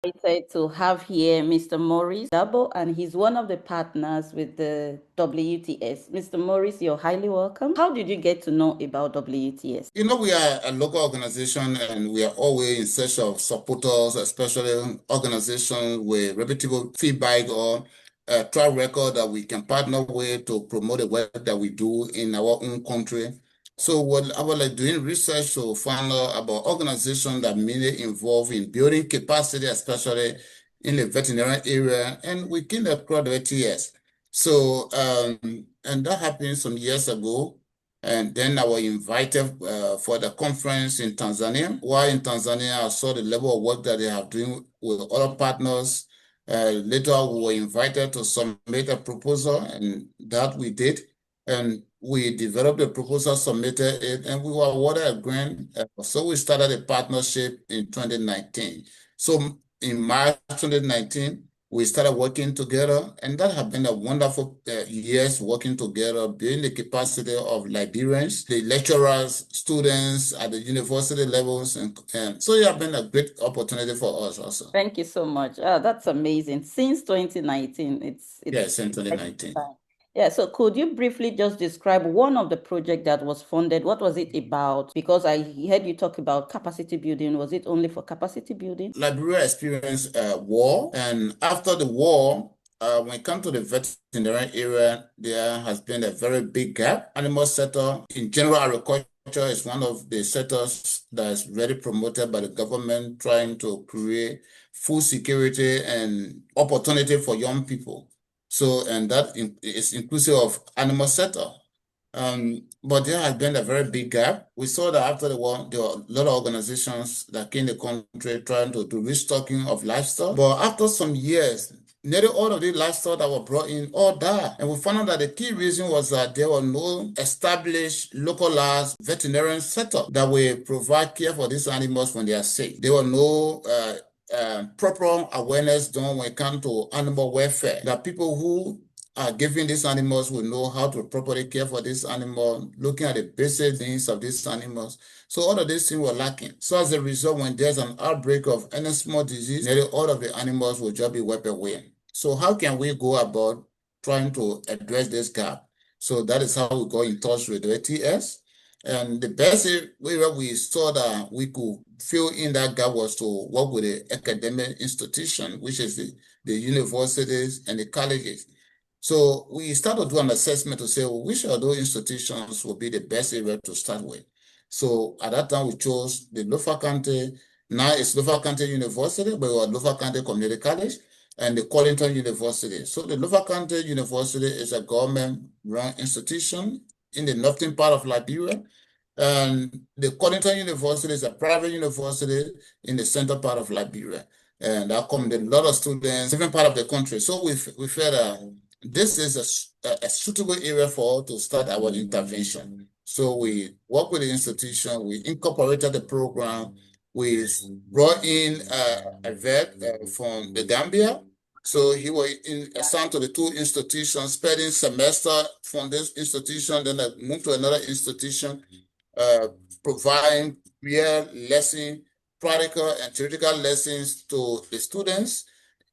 Excited to have here Mr. Maurice Darbo, and he's one of the partners with the WTS. Mr. Maurice, you're highly welcome. How did you get to know about WTS? You know, we are a local organization and we are always in search of supporters, especially organizations with reputable feedback or a track record that we can partner with to promote the work that we do in our own country. So what I was like doing research to find out about organizations that mainly involved in building capacity, especially in the veterinary area, and we came across the WTS. So, and that happened some years ago. And then I was invited for the conference in Tanzania. While in Tanzania, I saw the level of work that they have doing with other partners. Later, we were invited to submit a proposal, and that we did. And we developed a proposal, submitted it, and we were awarded a grant. So we started a partnership in 2019. So in March 2019, we started working together, and that has been a wonderful years working together, building the capacity of Liberians, the lecturers, students at the university levels, and so it has been a great opportunity for us also. Thank you so much. That's amazing. Since 2019, yes, in 2019. Yeah, so could you briefly just describe one of the projects that was funded? What was it about? Because I heard you talk about capacity building. Was it only for capacity building? Liberia experienced a war, and after the war, when it comes to the veterinary area, there has been a very big gap. Animal sector, in general, agriculture is one of the sectors that is very promoted by the government, trying to create food security and opportunity for young people. So, and that is inclusive of animal sector. But there has been a very big gap. We saw that after the war, there were a lot of organizations that came in the country trying to do restocking of livestock. But after some years, nearly all of the livestock that were brought in all died. And we found out that the key reason was that there were no established, localized veterinarian setup that will provide care for these animals when they are sick. There were no proper awareness done when it comes to animal welfare, that people who are giving these animals will know how to properly care for this animal, looking at the basic needs of these animals. So all of these things were lacking. So as a result, when there's an outbreak of any small disease, nearly all of the animals will just be wiped away. So how can we go about trying to address this gap? So that is how we got in touch with the WTS. And the best way that we saw that we could fill in that gap was to work with the academic institution, which is the universities and the colleges. So we started to do an assessment to say, well, which of those institutions will be the best area to start with. So at that time, we chose the Lofa County. Now it's Lofa County University, but we are Lofa County Community College and the Collington University. So the Lofa County University is a government-run institution in the northern part of Liberia. And the Collington University is a private university in the central part of Liberia. And that comes a lot of students, different part of the country. So we felt this is a suitable area for us to start our intervention. So we work with the institution, we incorporated the program, we brought in a vet from the Gambia. So he was assigned to the two institutions, spending semester from this institution, then I moved to another institution, providing real lesson, practical and theoretical lessons to the students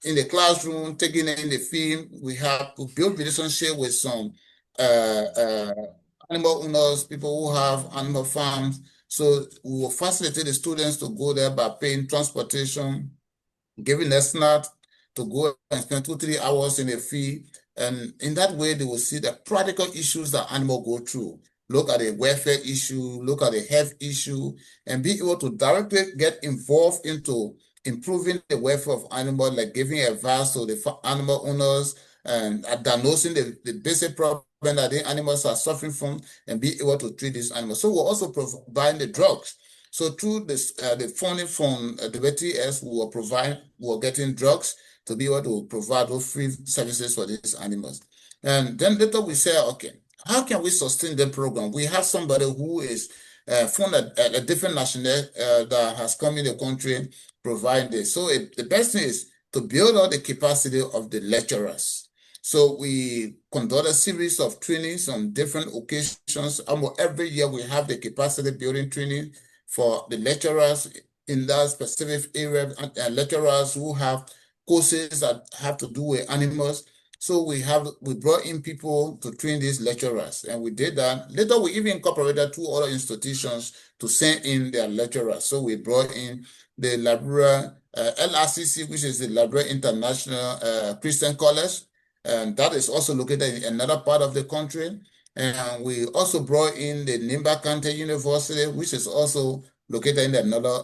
in the classroom, taking in the field. We have to build relationship with some animal owners, people who have animal farms. So we will facilitate the students to go there by paying transportation, giving them snacks to go and spend 2-3 hours in the field. And in that way, they will see the practical issues that animals go through. Look at the welfare issue, look at the health issue, and be able to directly get involved into improving the welfare of animals, like giving advice to the animal owners and diagnosing the basic problem that the animals are suffering from and be able to treat these animals. So we're also providing the drugs. So through this, the funding from the WTS, we're getting drugs to be able to provide those free services for these animals. And then later we say, okay, how can we sustain the program? We have somebody who is from a different nationality that has come in the country provide this. So the best thing is to build out the capacity of the lecturers. So we conduct a series of trainings on different occasions. Almost every year we have the capacity building training for the lecturers in that specific area, lecturers who have courses that have to do with animals. So we brought in people to train these lecturers, and we did that. Later, we even incorporated 2 other institutions to send in their lecturers. So we brought in the Liberia LRCC, which is the Liberia International Christian College, and that is also located in another part of the country. And we also brought in the Nimba County University, which is also located in another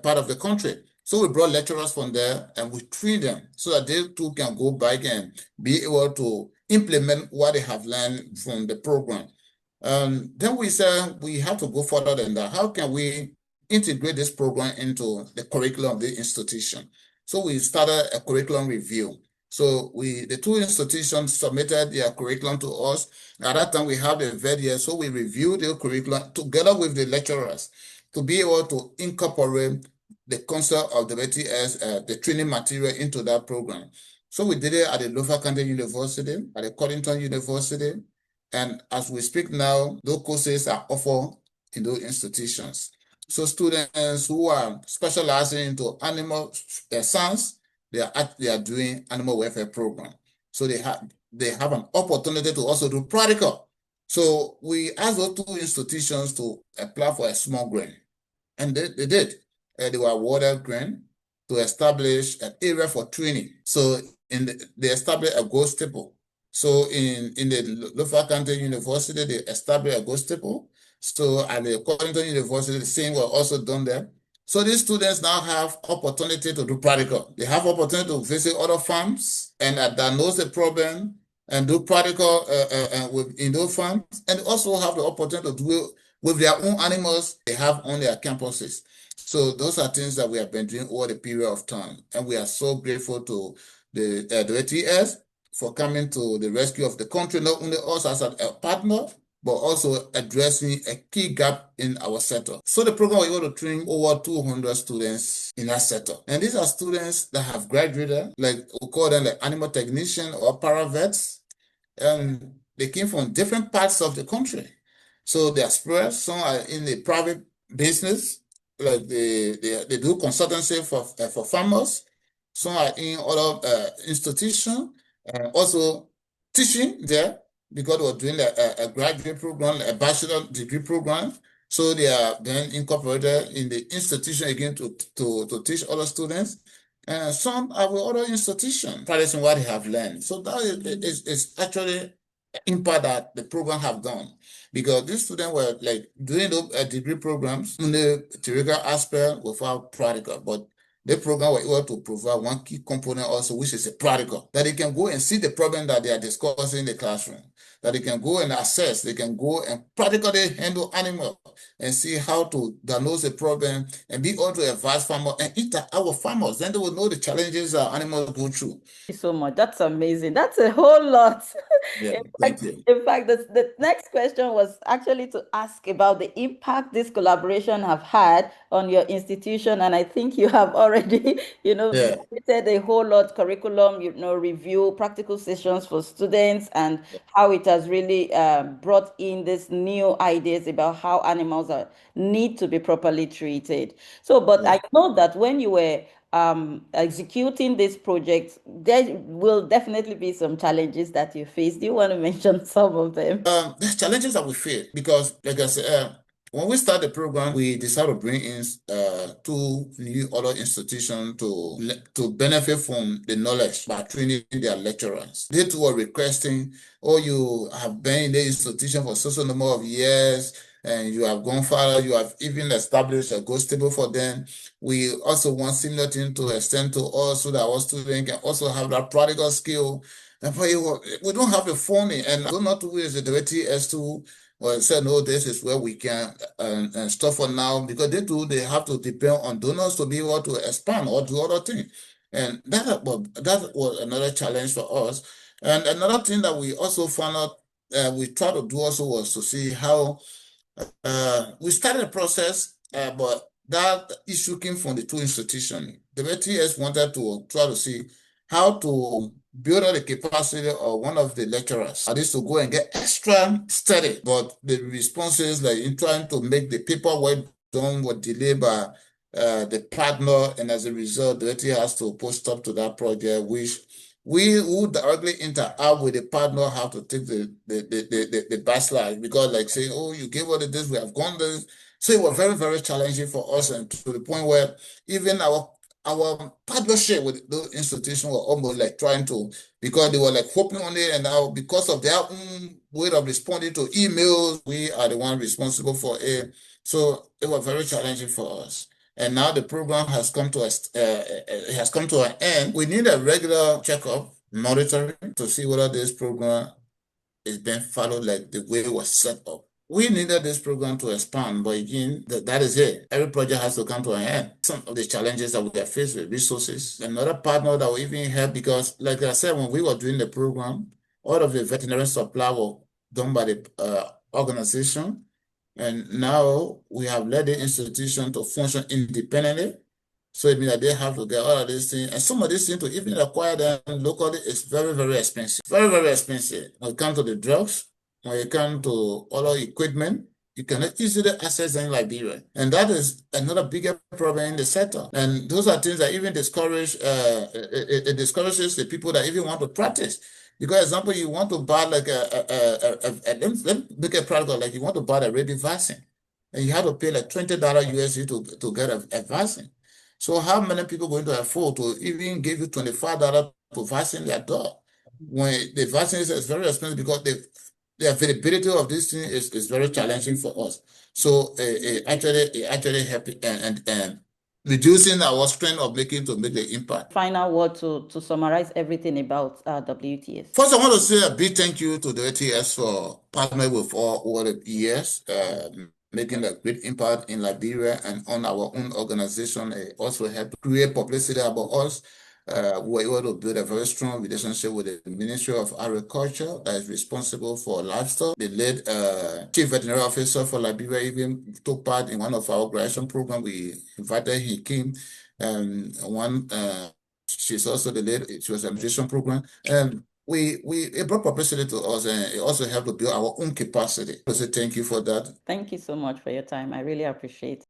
part of the country. So we brought lecturers from there and we trained them so that they too can go back and be able to implement what they have learned from the program. Then we said we have to go further than that. How can we integrate this program into the curriculum of the institution? So we started a curriculum review. So the 2 institutions submitted their curriculum to us. At that time, we have the VEDIA, so we reviewed the curriculum together with the lecturers to be able to incorporate the concept of the WTS, the training material into that program. So we did it at the Lofa County University, at the Codington University, and as we speak now, those courses are offered in those institutions. So students who are specializing into animal science, they are doing animal welfare program. So they have an opportunity to also do practical. So we asked those 2 institutions to apply for a small grant, and they did. They were awarded grant to establish an area for training. So they established a gold staple. So in the Lofa County University, they established a gold staple. So at the Codington University, the same was also done there. So these students now have opportunity to do practical. They have opportunity to visit other farms and diagnose the problem and do practical in those farms, and also have the opportunity to do it with their own animals they have on their campuses. So those are things that we have been doing over the period of time, and we are so grateful to the WTS for coming to the rescue of the country, not only us as a partner, but also addressing a key gap in our sector. So the program was able to train over 200 students in that sector. And these are students that have graduated, like we call them the animal technician or paravets, and they came from different parts of the country. So they are spread. Some are in the private business, like they do consultancy for farmers. Some are in other institutions, and also teaching there because we're doing a graduate program, a bachelor degree program. So they are then incorporated in the institution again to teach other students. And some are with other institutions practicing what they have learned. So that is actually impact that the program have done, because these students were like doing the degree programs in the theoretical aspect without practical, but the program was able to provide one key component also, which is a practical, that they can go and see the problem that they are discussing in the classroom, that they can go and assess, they can go and practically handle animals and see how to diagnose the problem and be able to advise farmers and interact with farmers. Then they will know the challenges that animals go through. Thank you so much. That's amazing. That's a whole lot. Yeah, In thank fact, you. the next question was actually to ask about the impact this collaboration have had on your institution. And I think you have already, Yeah. stated a whole lot curriculum, review, practical sessions for students, and how it has really brought in these new ideas about how animals need to be properly treated. So, but Yeah. I know that when you were executing this project, there will definitely be some challenges that you face. Do you want to mention some of them? There's challenges that we face because, like I said, when we start the program, we decided to bring in 2 new other institutions to benefit from the knowledge by training their lecturers. They too were requesting, "Oh, you have been in the institution for such a number of years, and you have gone further. You have even established a gold table for them. We also want similar thing to extend to us so that our students can also have that practical skill." And we don't have the funding, and I don't know to use the WTS to say no, this is where we can and stuff for now, because they have to depend on donors to be able to expand or do other things. And that was another challenge for us. And another thing that we also found out we tried to do also was to see how we started the process, but that issue came from the 2 institutions. The WTS wanted to try to see how to build up the capacity of one of the lecturers, at least to go and get extra study. But the responses, like in trying to make the paperwork done, were delayed by the partner, and as a result, the WTS has to put stop to that project, which we who directly interact with the partner have to take the backslide, because like saying, oh, you gave us this, we have gone this. So it was very, very challenging for us, and to the point where even our partnership with those institutions were almost like trying to, because they were like hoping on it, and now because of their own way of responding to emails, we are the one responsible for it. So it was very challenging for us. And now the program has come to an end. We need a regular checkup, monitoring to see whether this program is being followed like the way it was set up. We needed this program to expand, but again, that is it. Every project has to come to an end. Some of the challenges that we are faced with, resources, another partner that will even help, because like I said, when we were doing the program, all of the veterinary supply were done by the organization. And now we have led the institution to function independently. So it means that they have to get all of these things. And some of these things, to even acquire them locally, is very, very expensive. Very, very expensive. When it comes to the drugs, when it comes to other equipment, you cannot easily access them in Liberia. And that is another bigger problem in the sector. And those are things that even discourage, it discourages the people that even want to practice. Because, example, you want to buy like let me make a practical, like you want to buy a rabies vaccine, and you have to pay like $20 USD to get a vaccine. So how many people are going to afford to even give you $25 to vaccine their dog? When the vaccine is very expensive, because the availability of this thing is very challenging for us. So it actually help and reducing our strength of make the impact. Final word to summarize everything about WTS. First, I want to say a big thank you to the WTS for partnering with all over the years, making a great impact in Liberia and on our own organization. It also helped create publicity about us. We were able to build a very strong relationship with the Ministry of Agriculture that is responsible for livestock. The late Chief Veterinary Officer for Liberia even took part in one of our graduation programs. We invited him, came, she's also the lead. She was a nutrition program, and it brought publicity to us, and it also helped to build our own capacity. So thank you for that. Thank you so much for your time. I really appreciate it.